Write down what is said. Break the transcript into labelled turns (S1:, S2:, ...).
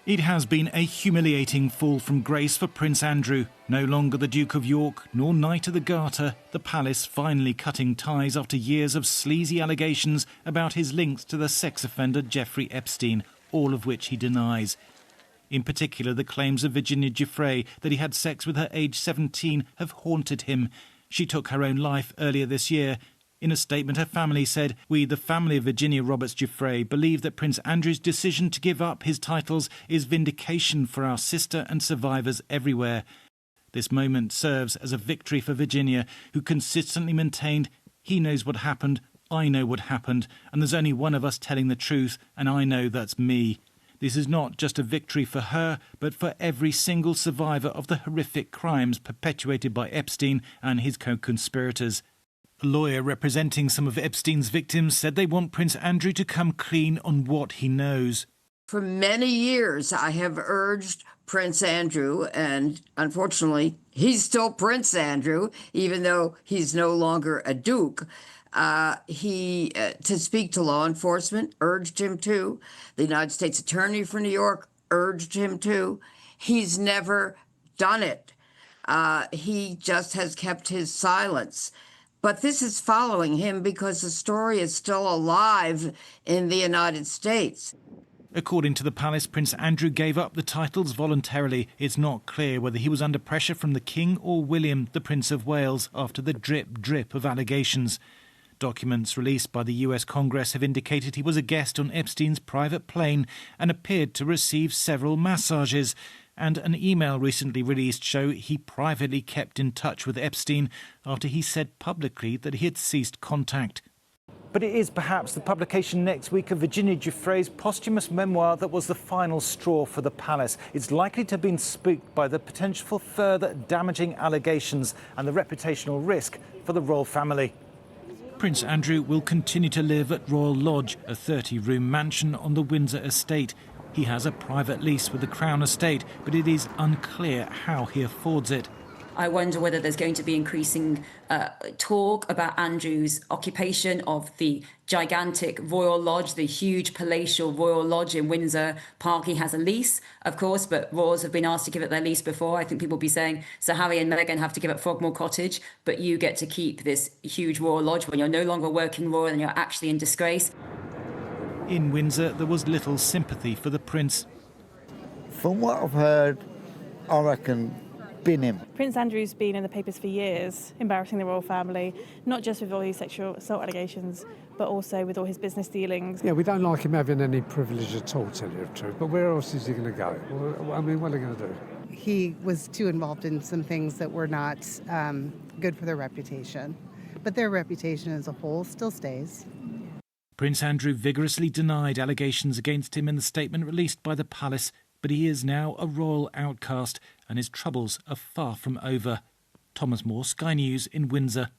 S1: It has been a humiliating fall from grace for Prince Andrew. No longer the Duke of York, nor Knight of the Garter, the palace finally cutting ties after years of sleazy allegations about his links to the sex offender Jeffrey Epstein, all of which he denies. In particular, the claims of Virginia Giuffre that he had sex with her aged 17 have haunted him. She took her own life earlier this year. In a statement, her family said, "We, the family of Virginia Roberts Giuffre, believe that Prince Andrew's decision to give up his titles is vindication for our sister and survivors everywhere." This moment serves as a victory for Virginia, who consistently maintained, "He knows what happened, I know what happened, and there's only one of us telling the truth, and I know that's me." This is not just a victory for her, but for every single survivor of the horrific crimes perpetuated by Epstein and his co-conspirators. A lawyer representing some of Epstein's victims said they want Prince Andrew to come clean on what he knows.
S2: For many years, I have urged Prince Andrew, and unfortunately, he's still Prince Andrew, even though he's no longer a duke, to speak to law enforcement, urged him to. The United States Attorney for New York urged him to. He's never done it. He just has kept his silence. But this is following him because the story is still alive in the United States.
S1: According to the palace, Prince Andrew gave up the titles voluntarily. It's not clear whether he was under pressure from the King or William, the Prince of Wales, after the drip of allegations. Documents released by the US Congress have indicated he was a guest on Epstein's private plane and appeared to receive several massages. And an email recently released show he privately kept in touch with Epstein after he said publicly that he had ceased contact. But it is perhaps the publication next week of Virginia Giuffre's posthumous memoir that was the final straw for the palace. It's likely to have been spooked by the potential for further damaging allegations and the reputational risk for the royal family. Prince Andrew will continue to live at Royal Lodge, a 30-room mansion on the Windsor estate. He has a private lease with the Crown Estate, but it is unclear how he affords it.
S3: I wonder whether there's going to be increasing talk about Andrew's occupation of the gigantic Royal Lodge, the huge palatial Royal Lodge in Windsor Park. He has a lease, of course, but royals have been asked to give up their lease before. I think people will be saying, so Harry and Meghan have to give up Frogmore Cottage, but you get to keep this huge Royal Lodge when you're no longer working royal and you're actually in disgrace.
S1: In Windsor, there was little sympathy for the prince.
S4: From what I've heard, I reckon bin him.
S5: Prince Andrew's been in the papers for years, embarrassing the royal family, not just with all these sexual assault allegations, but also with all his business dealings.
S6: Yeah, we don't like him having any privilege at all, to tell you the truth. But where else is he going to go? Well, I mean, what are they going to do?
S7: He was too involved in some things that were not good for their reputation. But their reputation as a whole still stays.
S1: Prince Andrew vigorously denied allegations against him in the statement released by the palace, but he is now a royal outcast and his troubles are far from over. Thomas Moore, Sky News in Windsor.